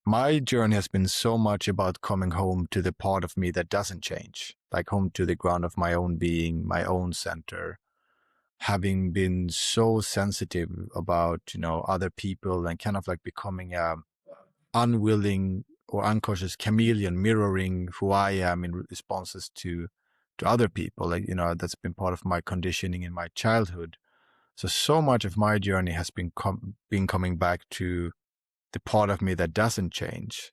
my journey has been so much about coming home to the part of me that doesn't change, like home to the ground of my own being, my own center, having been so sensitive about, other people and kind of like becoming a unwilling or unconscious chameleon mirroring who I am in responses to other people. Like, that's been part of my conditioning in my childhood. So much of my journey has been coming back to the part of me that doesn't change,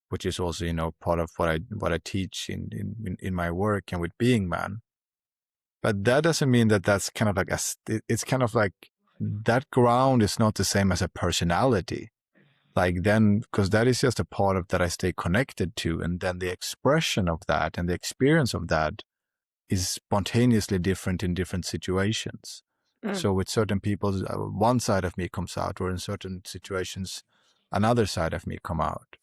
which is also, part of what I teach in my work and with Being Man. But that doesn't mean that that's kind of like it's kind of like that ground is not the same as a personality. Like then, because that is just a part of that I stay connected to, and then the expression of that and the experience of that is spontaneously different in different situations. So with certain people, one side of me comes out, or in certain situations, another side of me come out.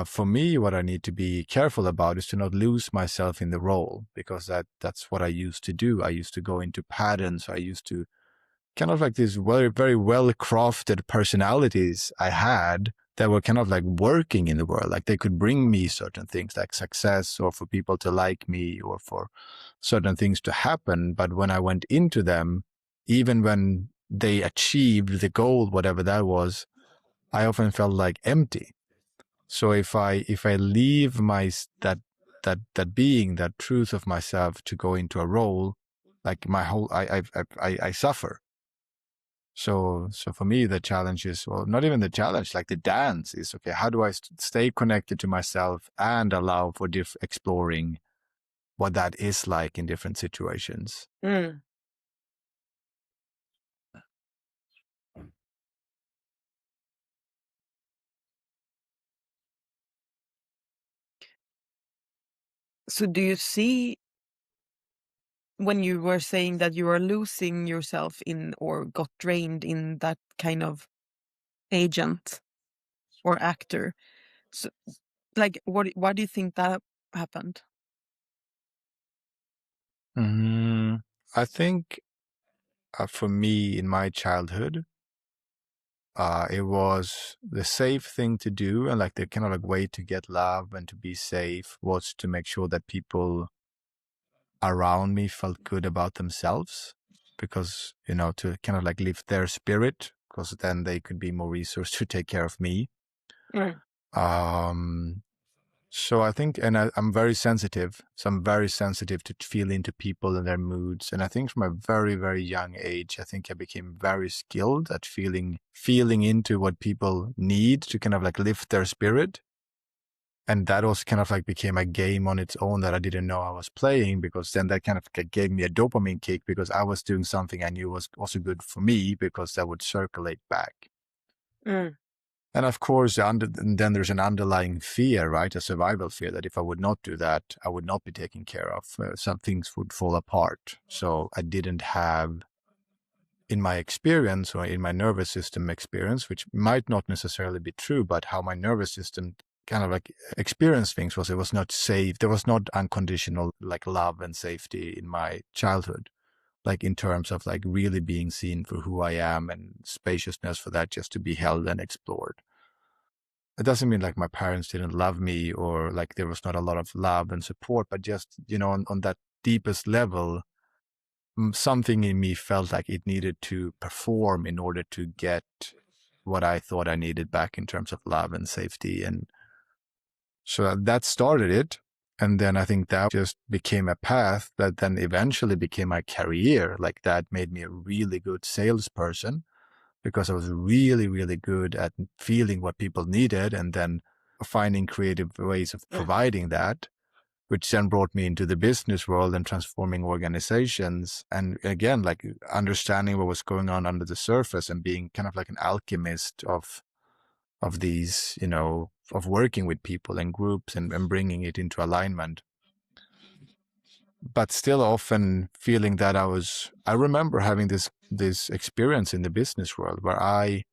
For me, what I need to be careful about is to not lose myself in the role, because that's what I used to do. I used to go into patterns. I used to kind of like these very, very well-crafted personalities I had that were kind of like working in the world. Like they could bring me certain things like success, or for people to like me, or for certain things to happen. But when I went into them, even when they achieved the goal, whatever that was, I often felt like empty. So if I leave that being, that truth of myself to go into a role, like my whole I suffer. So for me, the challenge is, well, not even the challenge, like the dance is, okay, how do I stay connected to myself and allow for exploring what that is like in different situations? So do you see, when you were saying that you were losing yourself in or got drained in that kind of agent or actor, so like why do you think that happened? I think for me in my childhood, it was the safe thing to do, and like the kind of like way to get love and to be safe was to make sure that people around me felt good about themselves, because, to kind of like lift their spirit, because then they could be more resourced to take care of me. So I think, and I'm very sensitive. So I'm very sensitive to feel into people and their moods. And I think from a very, very young age, I think I became very skilled at feeling into what people need to kind of like lift their spirit. And that also kind of like became a game on its own that I didn't know I was playing, because then that kind of gave me a dopamine kick, because I was doing something I knew was also good for me, because that would circulate back. And of course, and then there's an underlying fear, right? A survival fear that if I would not do that, I would not be taken care of. Some things would fall apart. So I didn't have, in my experience or in my nervous system experience, which might not necessarily be true, but how my nervous system kind of like experienced things was, it was not safe. There was not unconditional like love and safety in my childhood, like in terms of like really being seen for who I am, and spaciousness for that just to be held and explored. It doesn't mean like my parents didn't love me, or like there was not a lot of love and support, but just, on that deepest level, something in me felt like it needed to perform in order to get what I thought I needed back in terms of love and safety. And so that started it. And then I think that just became a path that then eventually became my career. Like that made me a really good salesperson, because I was really, really good at feeling what people needed and then finding creative ways of providing that, which then brought me into the business world and transforming organizations. And again, like understanding what was going on under the surface and being kind of like an alchemist of these, of working with people and groups and bringing it into alignment. But still often feeling that I remember having this experience in the business world where I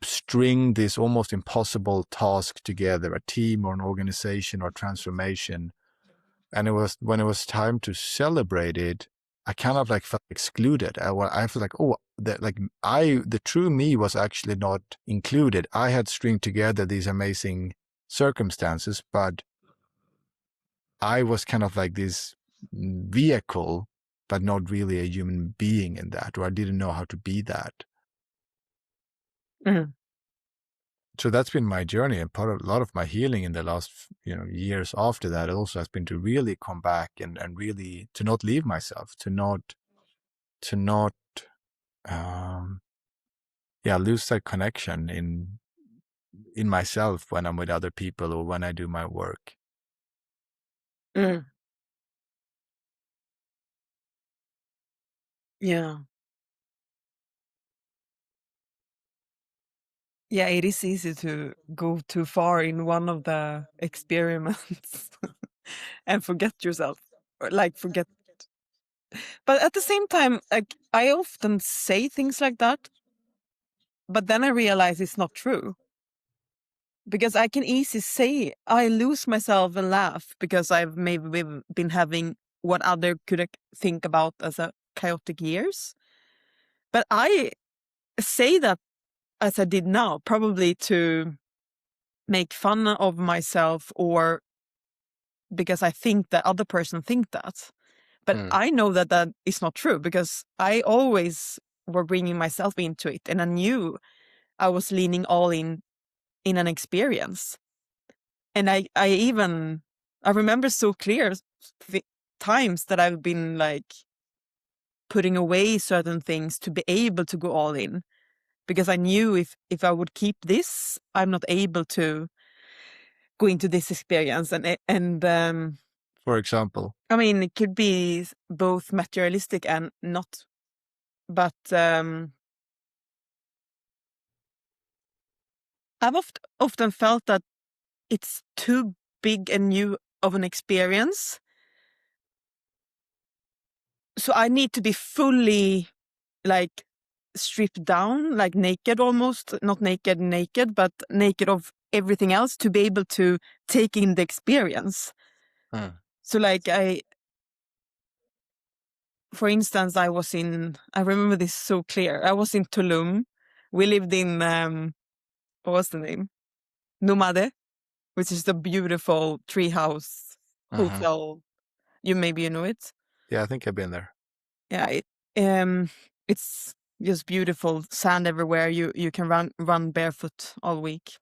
string this almost impossible task together, a team or an organization or transformation. And it was when it was time to celebrate it, I kind of like felt excluded. I felt like, oh, that like the true me was actually not included. I had stringed together these amazing circumstances, but I was kind of like this vehicle, but not really a human being in that, or I didn't know how to be that. Mm. So that's been my journey, and part of a lot of my healing in the last years after that also has been to really come back and really to not leave myself, to not lose that connection in myself when I'm with other people or when I do my work. Mm. Yeah. Yeah, it is easy to go too far in one of the experiments and forget yourself, or like forget. But at the same time, like I often say things like that, but then I realize it's not true. Because I can easily say I lose myself and laugh because I've maybe been having what other could think about as a chaotic years. But I say that as I did now, probably to make fun of myself or because I think that other person think that. But I know that that is not true because I always were bringing myself into it, and I knew I was leaning all in an experience. And I remember so clear times that I've been like putting away certain things to be able to go all in because I knew if I would keep this, I'm not able to go into this experience. For example, I mean, it could be both materialistic and not, but I've often felt that it's too big and new of an experience. So I need to be fully like stripped down, like naked almost, not naked, but naked of everything else to be able to take in the experience. So like for instance, I remember this so clear. I was in Tulum. We lived in, what was the name? Nomade, which is the beautiful treehouse hotel. Maybe you know it. Yeah, I think I've been there. Yeah, it's just beautiful sand everywhere. You can run barefoot all week.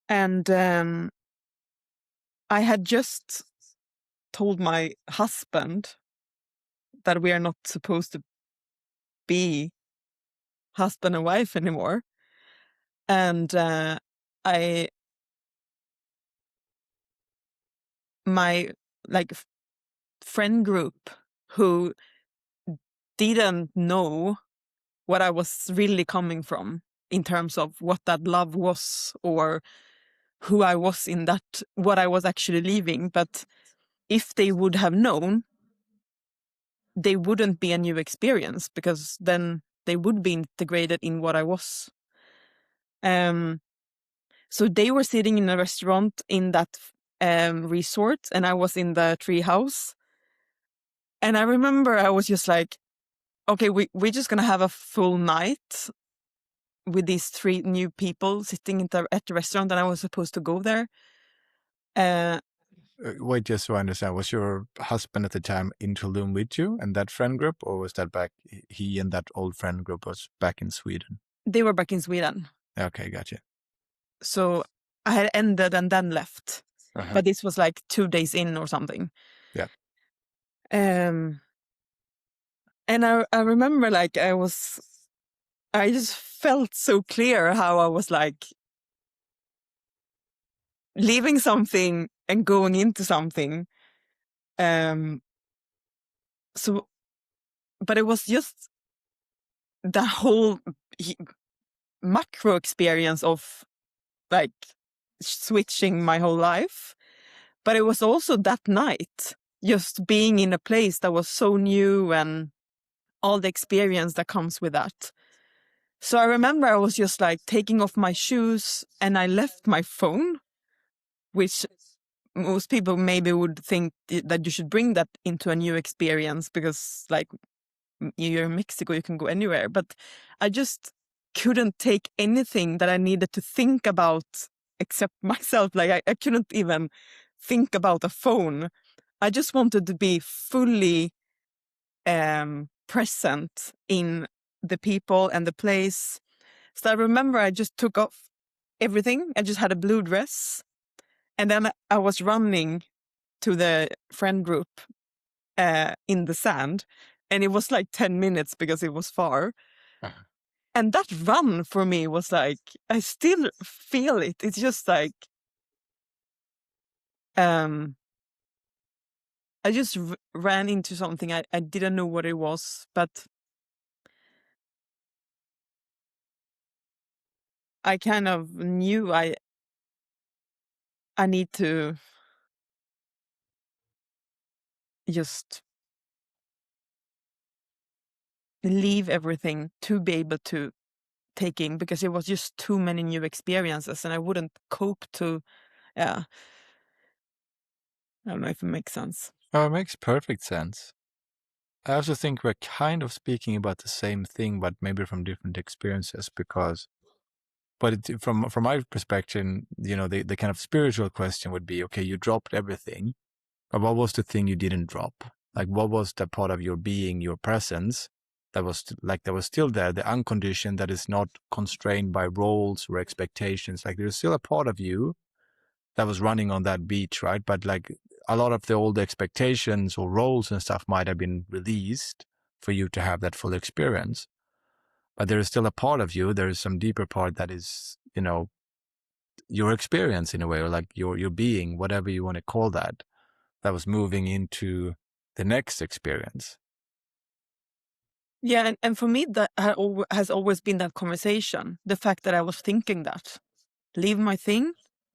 And I had just told my husband that we are not supposed to be husband and wife anymore. And I my like friend group who didn't know what I was really coming from in terms of what that love was or who I was in that, what I was actually leaving. But if they would have known, they wouldn't be a new experience because then they would be integrated in what I was. So they were sitting in a restaurant in that resort and I was in the tree house. And I remember I was just like, okay, we're just going to have a full night with these three new people sitting at the restaurant and I was supposed to go there. Wait, just so I understand, was your husband at the time in Tulum with you and that friend group, or was that back, he and that old friend group was back in Sweden? They were back in Sweden. Okay, gotcha. So I had ended and then left. But this was like 2 days in or something. Yeah. And I remember like I just felt so clear how I was like leaving something and going into something. So, but it was just the whole macro experience of like switching my whole life. But it was also that night, just being in a place that was so new and all the experience that comes with that. So I remember I was just like taking off my shoes and I left my phone, which most people maybe would think that you should bring that into a new experience because like you're in Mexico, you can go anywhere. But I just couldn't take anything that I needed to think about except myself. Like I couldn't even think about a phone. I just wanted to be fully present in the people and the place. So I remember I just took off everything. I just had a blue dress. And then I was running to the friend group in the sand. And it was like 10 minutes because it was far. And that run for me was like, I still feel it. It's just like, I just ran into something. I didn't know what it was, but I kind of knew I need to just leave everything to be able to take in, because it was just too many new experiences and I wouldn't cope to, yeah. I don't know if it makes sense. Oh, it makes perfect sense. I also think we're kind of speaking about the same thing, but maybe from different experiences. From my perspective, the kind of spiritual question would be, okay, you dropped everything, but what was the thing you didn't drop? Like, what was the part of your being, your presence, that was still there, the unconditioned, that is not constrained by roles or expectations. Like, there's still a part of you that was running on that beach, right? But like a lot of the old expectations or roles and stuff might have been released for you to have that full experience. But there is still a part of you, there is some deeper part that is, your experience in a way, or like your being, whatever you want to call that was moving into the next experience. Yeah, and for me, that has always been that conversation. The fact that I was thinking that, leave my thing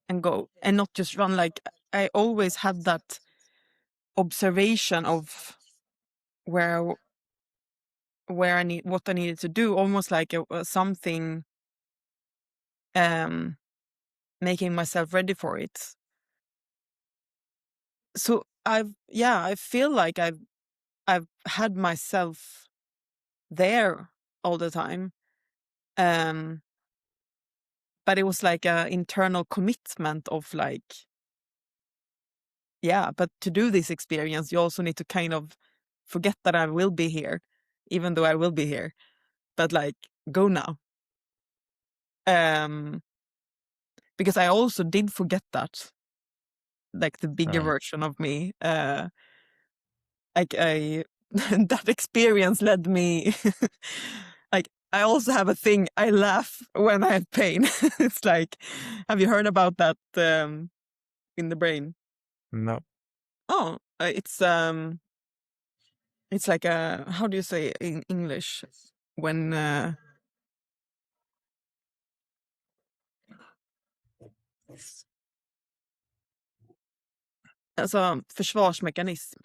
and go, and not just run. Like, I always had that observation of where what I needed to do, almost like it was something, making myself ready for it. So I feel like I've had myself there all the time. But it was like a internal commitment of like, yeah, but to do this experience, you also need to kind of forget that I will be here, even though I will be here, but like, go now. Because I also did forget that, like the bigger version of me, like that experience led me, like, I also have a thing, I laugh when I have pain. It's like, have you heard about that, in the brain? No. Oh, it's like a, how do you say it in English? When, alltså försvarsmekanism,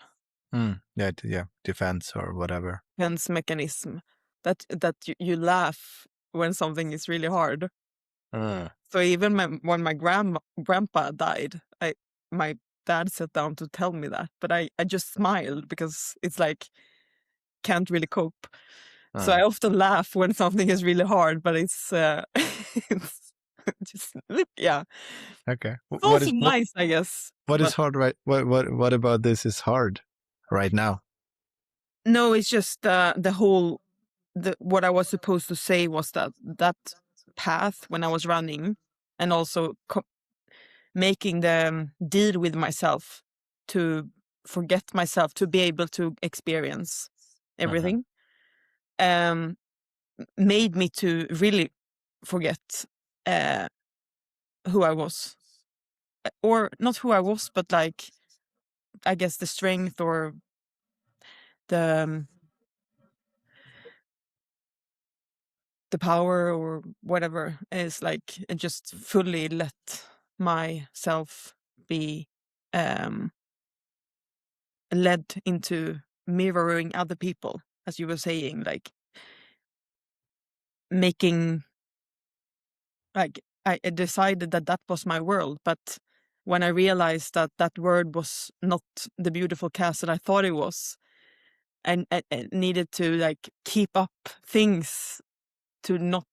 Yeah, defense or whatever. defense mechanism, that you laugh when something is really hard. So even when my grandpa died, my dad sat down to tell me that, but I just smiled because it's like, can't really cope. So I often laugh when something is really hard, but it's, it's just, yeah. Okay. It's also nice, I guess. What But is hard, right? What about this is hard right now? no, it's just the whole, what I was supposed to say was that path when I was running, and also making the deal with myself to forget myself, to be able to experience everything, made me to really forget who I was, or not who I was, but like, I guess the strength or the power or whatever is like, just fully let myself be led into mirroring other people, as you were saying, like making, like, I decided that that was my world, but when I realized that that world was not the beautiful castle I thought it was, and needed to like keep up things to not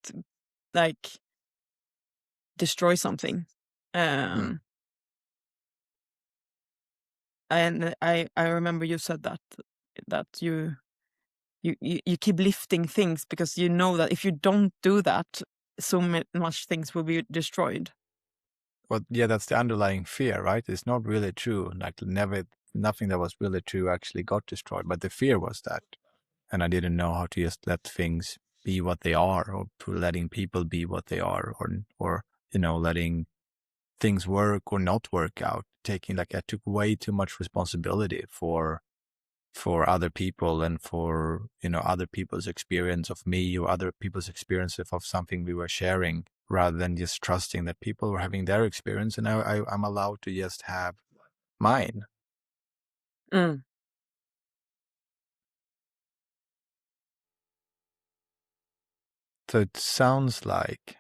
like destroy something. Mm. And I remember you said that you keep lifting things because you know that if you don't do that, so much things will be destroyed. Well, yeah, that's the underlying fear, right? It's not really true. Like nothing that was really true actually got destroyed, but the fear was that. And I didn't know how to just let things be what they are, or letting people be what they are, or letting things work or not work out. I took way too much responsibility for other people and for other people's experience of me or other people's experience of something we were sharing, rather than just trusting that people were having their experience and I'm allowed to just have mine. Mm. So it sounds like,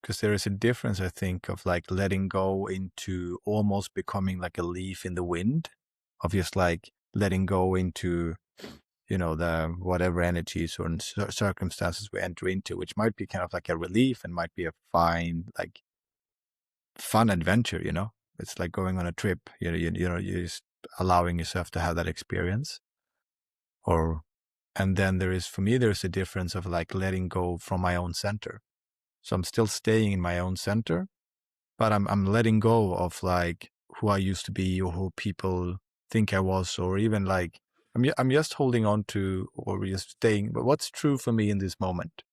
because there is a difference, I think, of like letting go into almost becoming like a leaf in the wind, of just like letting go into the whatever energies or circumstances we enter into, which might be kind of like a relief and might be a fine, like fun adventure. It's like going on a trip. You're just allowing yourself to have that experience. And then for me there's a difference of like letting go from my own center. So I'm still staying in my own center, but I'm letting go of like who I used to be or who people think I was, or even like I'm just holding on to, or just staying, but what's true for me in this moment.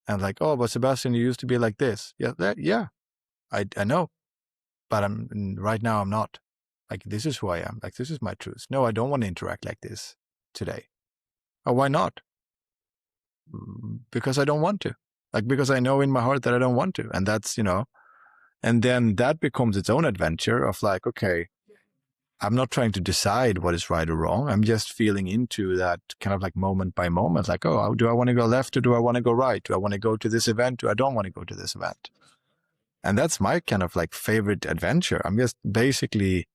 And like, oh, but Sebastian, you used to be like this. Yeah, I know, but right now I'm not. Like, this is who I am. Like, this is my truth. No, I don't want to interact like this today. Oh, why not? Because I don't want to. Like, because I know in my heart that I don't want to. And that's, and then that becomes its own adventure of like, okay, I'm not trying to decide what is right or wrong. I'm just feeling into that kind of like moment by moment, like, oh, do I want to go left or do I want to go right? Do I want to go to this event or I don't want to go to this event? And that's my kind of like favorite adventure. I'm just basically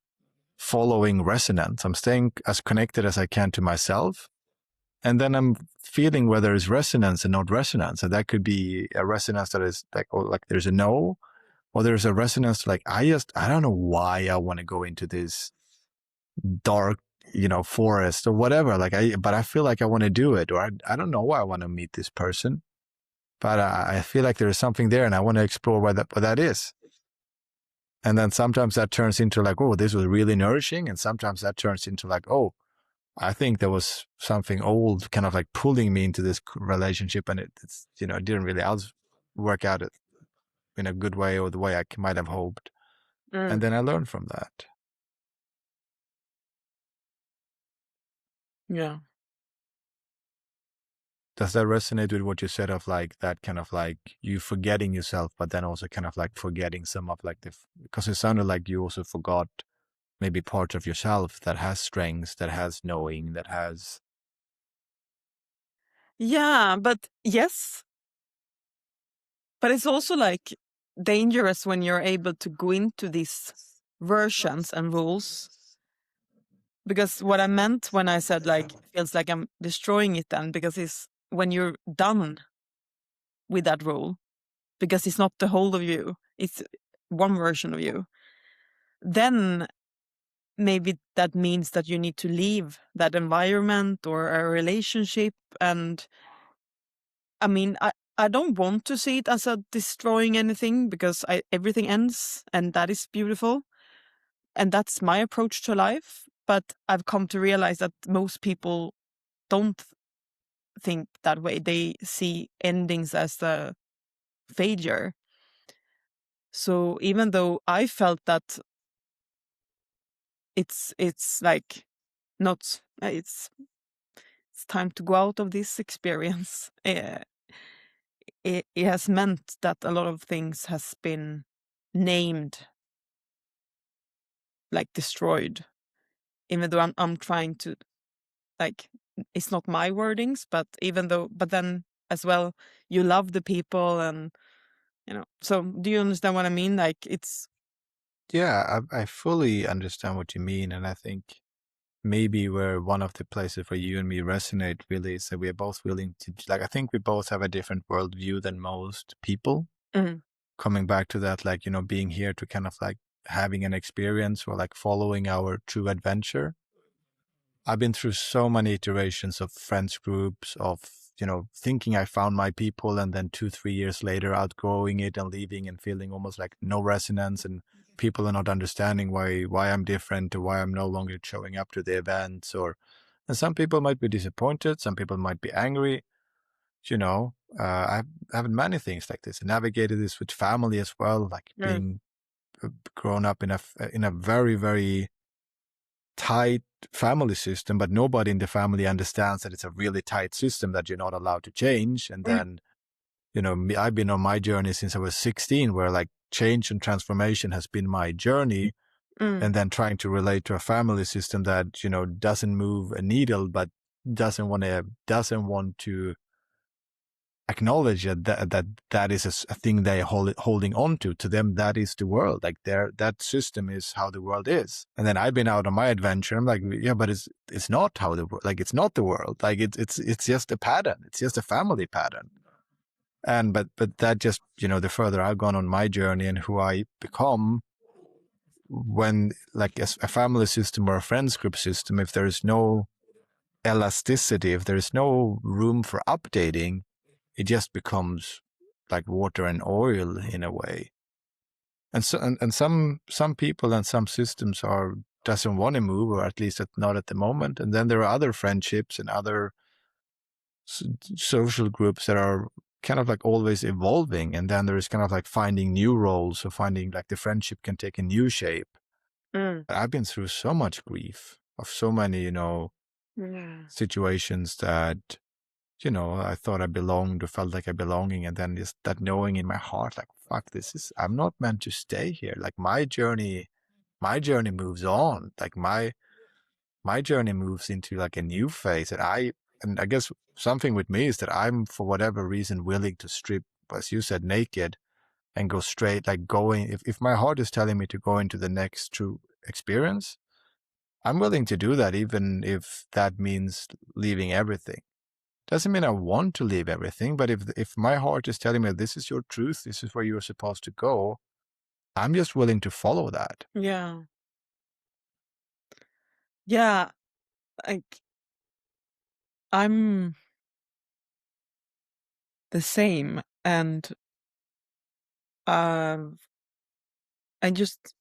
following resonance. I'm staying as connected as I can to myself. And then I'm feeling whether it's resonance and not resonance. And that could be a resonance that is like, oh, like there's a no, or there's a resonance like, I don't know why I want to go into this dark, forest or whatever. But I feel like I want to do it, or I don't know why I want to meet this person, but I feel like there's something there and I want to explore what that is. And then sometimes that turns into like, oh, this was really nourishing. And sometimes that turns into like, oh, I think there was something old kind of like pulling me into this relationship. And it didn't really work out in a good way or the way I might have hoped. And then I learned from that. Yeah. Does that resonate with what you said of like that kind of like you forgetting yourself, but then also kind of like forgetting some of like because it sounded like you also forgot maybe part of yourself that has strengths, that has knowing, that has. Yeah, but yes. But it's also like dangerous when you're able to go into these versions and rules. Because what I meant when I said like feels like I'm destroying it then, because it's when you're done with that rule, because it's not the whole of you, it's one version of you, then maybe that means that you need to leave that environment or a relationship. And I mean, I don't want to see it as a destroying anything, because everything ends and that is beautiful. And that's my approach to life. But I've come to realize that most people don't think that way. They see endings as a failure. So even though I felt that it's like not it's time to go out of this experience, it has meant that a lot of things has been named like destroyed, even though I'm trying to like, it's not my wordings, but then as well, you love the people and so do you understand what I mean? Like it's Yeah, I fully understand what you mean. And I think maybe where one of the places where you and me resonate really is that we are both willing to, like, I think we both have a different worldview than most people. Mm. Coming back to that, like, being here to kind of like having an experience or like following our true adventure. I've been through so many iterations of friends groups, of, thinking I found my people, and then 2, 3 years later outgrowing it and leaving and feeling almost like no resonance, and people are not understanding why I'm different or why I'm no longer showing up to the events. And some people might be disappointed, some people might be angry. I've had many things like this. I navigated this with family as well, like Mm. being grown up in a very, very tight family system, but nobody in the family understands that it's a really tight system that you're not allowed to change. And Mm. then, I've been on my journey since I was 16, where like change and transformation has been my journey. Mm. And then trying to relate to a family system that, doesn't move a needle, but doesn't want to acknowledge that is a thing they're holding on to. To them, that is the world. Like that system is how the world is. And then I've been out on my adventure. I'm like, yeah, but it's not how the world. Like it's not the world. Like it's just a pattern. It's just a family pattern. And but that just, the further I've gone on my journey and who I become, when like a family system or a friends group system, if there is no elasticity, if there is no room for updating, it just becomes like water and oil in a way. And so and some people and some systems are doesn't want to move, or at least not at the moment. And then there are other friendships and other social groups that are kind of like always evolving. And then there is kind of like finding new roles, or finding like the friendship can take a new shape. Mm. I've been through so much grief of so many, Yeah. situations that I thought I belonged or felt like I belonging. And then just that knowing in my heart, like, fuck, I'm not meant to stay here. Like my journey moves on. Like my journey moves into like a new phase. And I guess something with me is that I'm, for whatever reason, willing to strip, as you said, naked and go straight, like going, if my heart is telling me to go into the next true experience, I'm willing to do that, even if that means leaving everything. Doesn't mean I want to leave everything, but if my heart is telling me this is your truth, this is where you're supposed to go, I'm just willing to follow that. Yeah. Yeah. Like I'm the same, and uh, I just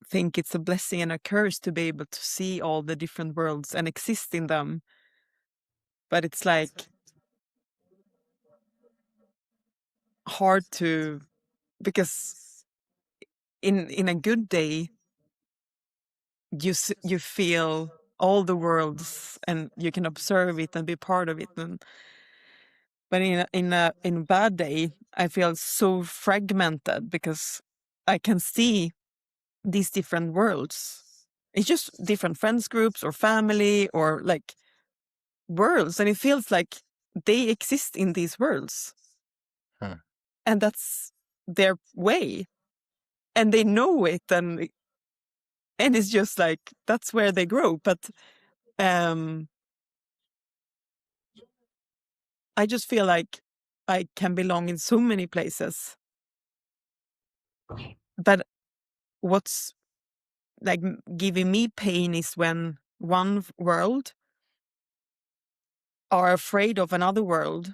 think it's a blessing and a curse to be able to see all the different worlds and exist in them. But it's like hard to, because in a good day you feel all the worlds and you can observe it and be part of it, and but in a bad day I feel so fragmented because I can see these different worlds. It's just different friends groups or family or like worlds, and it feels like they exist in these worlds, Huh. and that's their way, and they know it, and it's just like that's where they grow. But um I just feel like I can belong in so many places, but what's like giving me pain is when one world are afraid of another world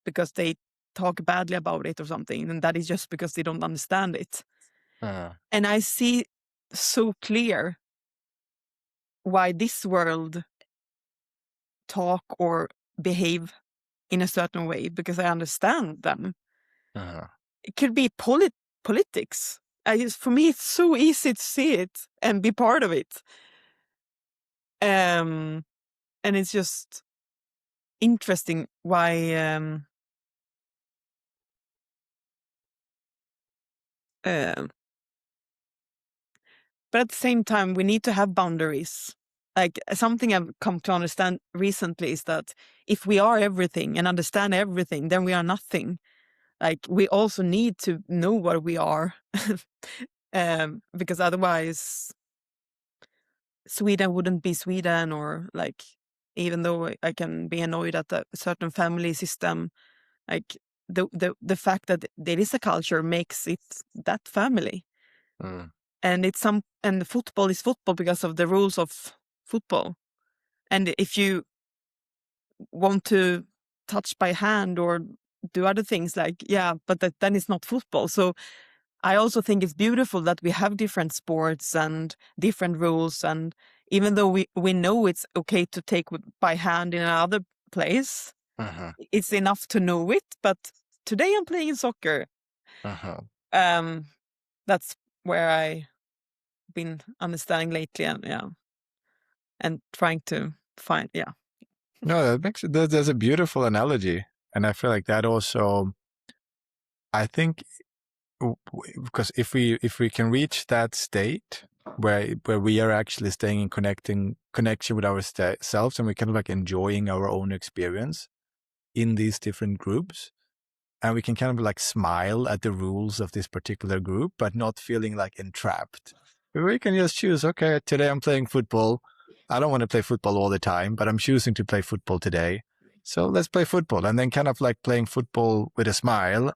because they talk badly about it or something, and that is just because they don't understand it. Uh, And I see so clear why this world talk or behave in a certain way because I understand them. uh, It could be politics. For me, it's so easy to see it and be part of it. And it's just interesting why uh, but at the same time we need to have boundaries. Like something I've come to understand recently is that if we are everything and understand everything, then we are nothing. Like we also need to know what we are, because otherwise Sweden wouldn't be Sweden, or like, even though I can be annoyed at a certain family system, like the fact that there is a culture makes it that family. Mm. And and football is football because of the rules of football. And if you want to touch by hand or do other things, like, yeah, but then it's not football. So I also think it's beautiful that we have different sports and different rules. And even though we know it's okay to take by hand in another place, Uh-huh. it's enough to know it. But today I'm playing soccer. Uh-huh. Um, that's where I been understanding lately, and yeah, and trying to find, yeah. No, that's a beautiful analogy. And I feel like that also, I think, because if we can reach that state where we are actually staying in connection with ourselves, and we kind of like enjoying our own experience in these different groups, and we can kind of like smile at the rules of this particular group, but not feeling like entrapped. We can just choose, okay, today I'm playing football. I don't want to play football all the time, but I'm choosing to play football today. So let's play football. And then kind of like playing football with a smile